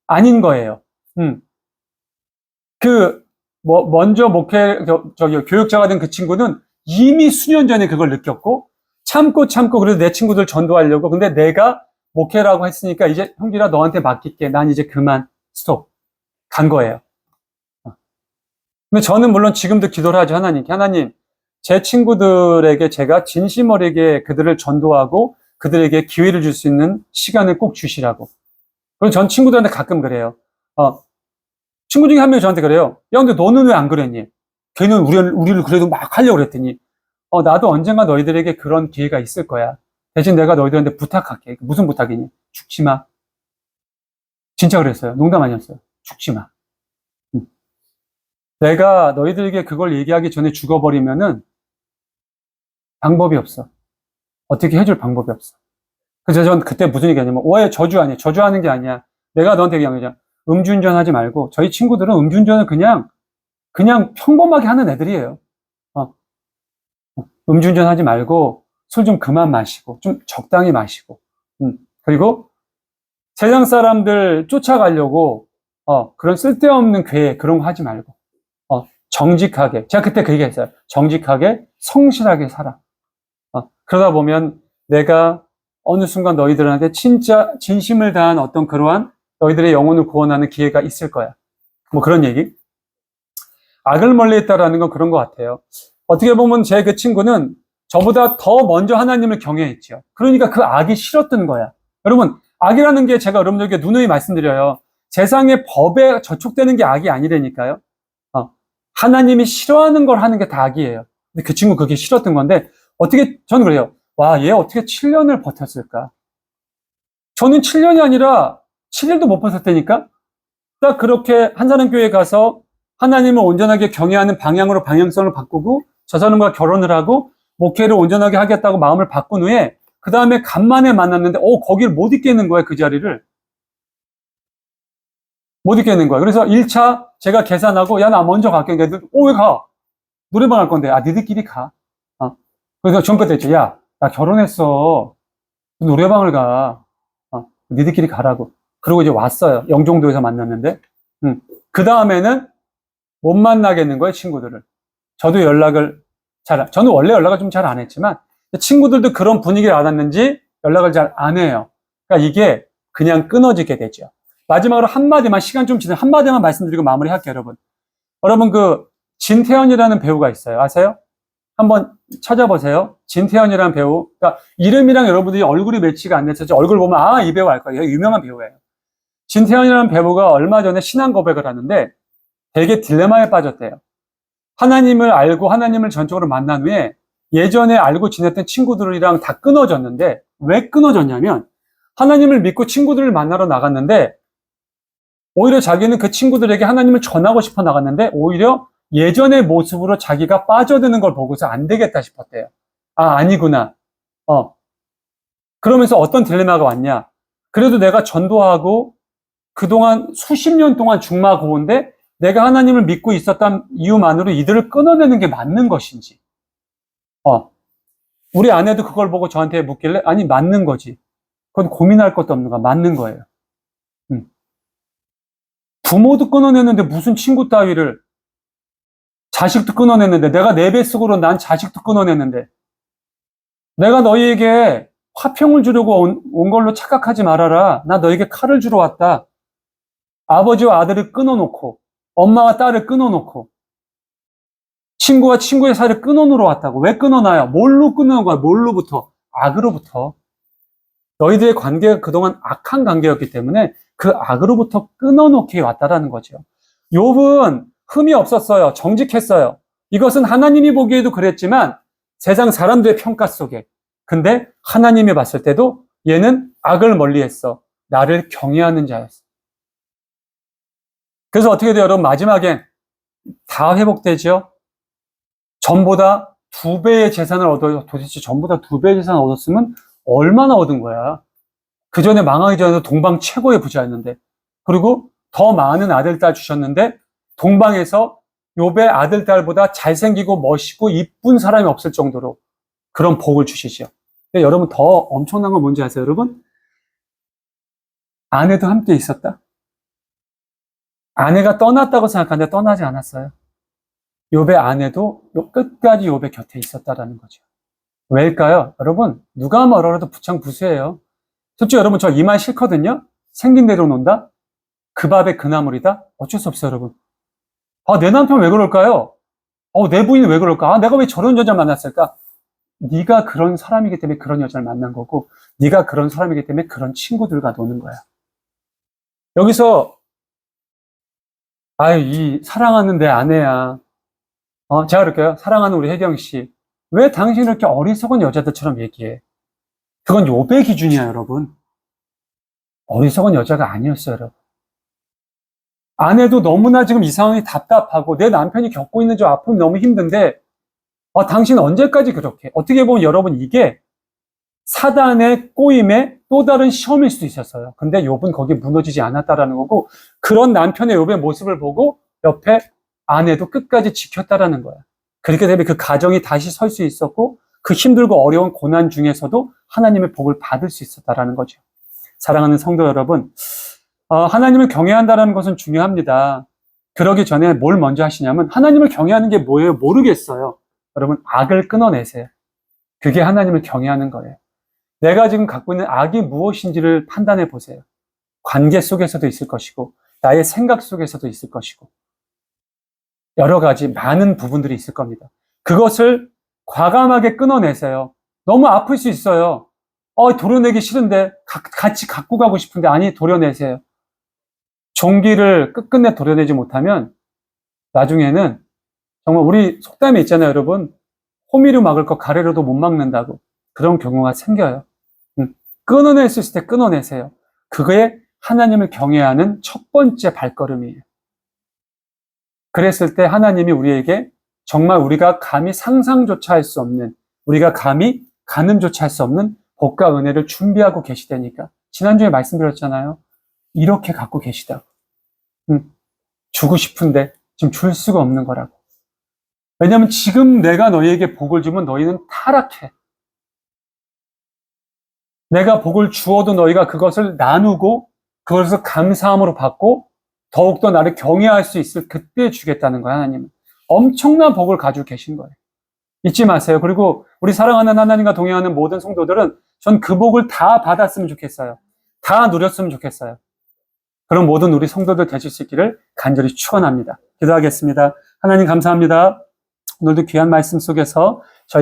아닌 거예요. 먼저 교육자가 된 그 친구는 이미 수년 전에 그걸 느꼈고, 참고, 그래서 내 친구들 전도하려고. 근데 내가 목회라고 했으니까, 이제 형들아, 너한테 맡길게. 난 이제 그만, 스톱. 간 거예요. 근데 저는 물론 지금도 기도를 하죠, 하나님께. 하나님, 제 친구들에게 제가 진심 어리게 그들을 전도하고, 그들에게 기회를 줄 수 있는 시간을 꼭 주시라고. 그리고 전 친구들한테 가끔 그래요. 친구 중에 한 명이 저한테 그래요. 야, 근데 너는 왜 안 그랬니? 걔는 우리를 그래도 막 하려고 그랬더니, 나도 언젠가 너희들에게 그런 기회가 있을 거야. 대신 내가 너희들한테 부탁할게. 무슨 부탁이니? 죽지 마. 진짜 그랬어요. 농담 아니었어요. 죽지 마. 내가 너희들에게 그걸 얘기하기 전에 죽어버리면은 방법이 없어. 어떻게 해줄 방법이 없어. 그래서 전 그때 무슨 얘기하냐면, 왜 저주 아니야? 저주하는 게 아니야. 내가 너한테 얘기한 거잖아. 음주운전 하지 말고, 저희 친구들은 음주운전을 그냥 평범하게 하는 애들이에요. 음주운전 하지 말고, 술 좀 그만 마시고, 좀 적당히 마시고, 그리고 세상 사람들 쫓아가려고, 그런 쓸데없는 괴, 그런 거 하지 말고, 정직하게. 제가 그때 그 얘기 했어요. 정직하게, 성실하게 살아. 그러다 보면 내가 어느 순간 너희들한테 진짜 진심을 다한 어떤 그러한 너희들의 영혼을 구원하는 기회가 있을 거야. 뭐 그런 얘기. 악을 멀리했다라는 건 그런 것 같아요. 어떻게 보면 제 그 친구는 저보다 더 먼저 하나님을 경외했죠. 그러니까 그 악이 싫었던 거야. 여러분, 악이라는 게 제가 여러분들에게 누누이 말씀드려요. 세상의 법에 저촉되는 게 악이 아니라니까요. 하나님이 싫어하는 걸 하는 게 다 악이에요. 근데 그 친구 그게 싫었던 건데, 저는 그래요. 와, 얘 어떻게 7년을 버텼을까? 저는 7년이 아니라 7일도 못 버텼다니까? 딱 그렇게 한사람교회에 가서 하나님을 온전하게 경외하는 방향으로 방향성을 바꾸고, 저 사람과 결혼을 하고, 목회를 온전하게 하겠다고 마음을 바꾼 후에, 그 다음에 간만에 만났는데, 거기를 못 있겠는 거야, 그 자리를. 못 있겠는 거야. 그래서 1차 제가 계산하고, 야, 나 먼저 갈게. 애들, 왜 가? 노래방 갈 건데, 니들끼리 가. 그래서 전부터 했죠. 야, 나 결혼했어. 노래방을 가. 니들끼리 가라고. 그리고 이제 왔어요. 영종도에서 만났는데. 그 다음에는 못 만나겠는 거예요, 친구들을. 저도 저는 원래 연락을 좀 잘 안 했지만, 친구들도 그런 분위기를 알았는지 연락을 잘 안 해요. 그러니까 이게 그냥 끊어지게 되죠. 마지막으로 한마디만, 시간 좀 지나면 한마디만 말씀드리고 마무리할게요, 여러분. 여러분, 진태현이라는 배우가 있어요. 아세요? 한번 찾아보세요. 진태현이라는 배우. 그러니까 이름이랑 여러분들이 얼굴이 매치가 안 돼서 얼굴 보면, 이 배우 알 거예요. 유명한 배우예요. 진태현이라는 배우가 얼마 전에 신앙 고백을 하는데 되게 딜레마에 빠졌대요. 하나님을 알고 하나님을 전적으로 만난 후에 예전에 알고 지냈던 친구들이랑 다 끊어졌는데, 왜 끊어졌냐면 하나님을 믿고 친구들을 만나러 나갔는데, 오히려 자기는 그 친구들에게 하나님을 전하고 싶어 나갔는데, 오히려 예전의 모습으로 자기가 빠져드는 걸 보고서 안 되겠다 싶었대요. 아니구나. 그러면서 어떤 딜레마가 왔냐. 그래도 내가 전도하고 그동안 수십 년 동안 중마고인데 내가 하나님을 믿고 있었던 이유만으로 이들을 끊어내는 게 맞는 것인지. 우리 아내도 그걸 보고 저한테 묻길래, 아니, 맞는 거지. 그건 고민할 것도 없는 거야. 맞는 거예요. 부모도 끊어내는데 무슨 친구 따위를, 자식도 끊어냈는데, 내가 내 뱃속으로 난 자식도 끊어냈는데, 내가 너희에게 화평을 주려고 온 걸로 착각하지 말아라. 나 너에게 칼을 주러 왔다. 아버지와 아들을 끊어놓고, 엄마와 딸을 끊어놓고, 친구와 친구의 사이를 끊어놓으러 왔다고. 왜 끊어놔요? 뭘로 끊는 거야? 뭘로부터? 악으로부터. 너희들의 관계가 그동안 악한 관계였기 때문에 그 악으로부터 끊어놓기 왔다라는 거죠. 욥은 흠이 없었어요. 정직했어요. 이것은 하나님이 보기에도 그랬지만 세상 사람들의 평가 속에. 근데 하나님이 봤을 때도 얘는 악을 멀리했어. 나를 경외하는 자였어. 그래서 어떻게 돼요, 여러분? 마지막엔 다 회복되죠? 전보다 2배의 재산을 얻어요. 도대체 전보다 2배의 재산을 얻었으면 얼마나 얻은 거야? 그 전에 망하기 전에도 동방 최고의 부자였는데, 그리고 더 많은 아들, 딸 주셨는데, 동방에서 욥의 아들, 딸보다 잘생기고 멋있고 이쁜 사람이 없을 정도로 그런 복을 주시죠. 근데 여러분 더 엄청난 건 뭔지 아세요, 여러분? 아내도 함께 있었다. 아내가 떠났다고 생각하는데 떠나지 않았어요. 욥의 아내도 끝까지 욥의 곁에 있었다라는 거죠. 왜일까요? 여러분, 누가 뭐라도 부창부수예요. 솔직히 여러분, 저 이 말 싫거든요? 생긴 대로 논다? 그 밥에 그 나물이다? 어쩔 수 없어요, 여러분. 내 남편 왜 그럴까요? 내 부인이 왜 그럴까? 내가 왜 저런 여자 만났을까? 네가 그런 사람이기 때문에 그런 여자를 만난 거고, 네가 그런 사람이기 때문에 그런 친구들과 노는 거야. 여기서 이 사랑하는 내 아내야. 제가 그럴게요. 사랑하는 우리 혜경 씨. 왜 당신이 이렇게 어리석은 여자들처럼 얘기해? 그건 욥의 기준이야, 여러분. 어리석은 여자가 아니었어요, 여러분. 아내도 너무나 지금 이 상황이 답답하고 내 남편이 겪고 있는 저 아픔이 너무 힘든데 당신 언제까지 그렇게? 어떻게 보면 여러분 이게 사단의 꼬임의 또 다른 시험일 수도 있었어요. 근데 욥은 거기에 무너지지 않았다라는 거고 그런 남편의 욥의 모습을 보고 옆에 아내도 끝까지 지켰다라는 거야. 그렇게 되면 그 가정이 다시 설 수 있었고 그 힘들고 어려운 고난 중에서도 하나님의 복을 받을 수 있었다라는 거죠. 사랑하는 성도 여러분, 하나님을 경외한다는 것은 중요합니다. 그러기 전에 뭘 먼저 하시냐면 하나님을 경외하는 게 뭐예요? 모르겠어요. 여러분, 악을 끊어내세요. 그게 하나님을 경외하는 거예요. 내가 지금 갖고 있는 악이 무엇인지를 판단해 보세요. 관계 속에서도 있을 것이고 나의 생각 속에서도 있을 것이고 여러 가지 많은 부분들이 있을 겁니다. 그것을 과감하게 끊어내세요. 너무 아플 수 있어요. 도려내기 싫은데 같이 갖고 가고 싶은데 아니 도려내세요. 종기를 끝끝내 도려내지 못하면 나중에는 정말 우리 속담에 있잖아요, 여러분. 호미로 막을 거 가래로도 못 막는다고. 그런 경우가 생겨요. 끊어낼 수 있을 때 끊어내세요. 그거에 하나님을 경외하는 첫 번째 발걸음이에요. 그랬을 때 하나님이 우리에게 정말 우리가 감히 상상조차 할 수 없는, 우리가 감히 가늠조차 할 수 없는 복과 은혜를 준비하고 계시다니까. 지난주에 말씀드렸잖아요. 이렇게 갖고 계시다고. 주고 싶은데 지금 줄 수가 없는 거라고. 왜냐하면 지금 내가 너희에게 복을 주면 너희는 타락해. 내가 복을 주어도 너희가 그것을 나누고 그것을 감사함으로 받고 더욱더 나를 경외할 수 있을 그때 주겠다는 거야, 하나님은. 엄청난 복을 가지고 계신 거예요. 잊지 마세요. 그리고 우리 사랑하는 하나님과 동행하는 모든 성도들은 전 그 복을 다 받았으면 좋겠어요. 다 누렸으면 좋겠어요. 그런 모든 우리 성도들 되실 수 있기를 간절히 축원합니다. 기도하겠습니다. 하나님 감사합니다. 오늘도 귀한 말씀 속에서 저희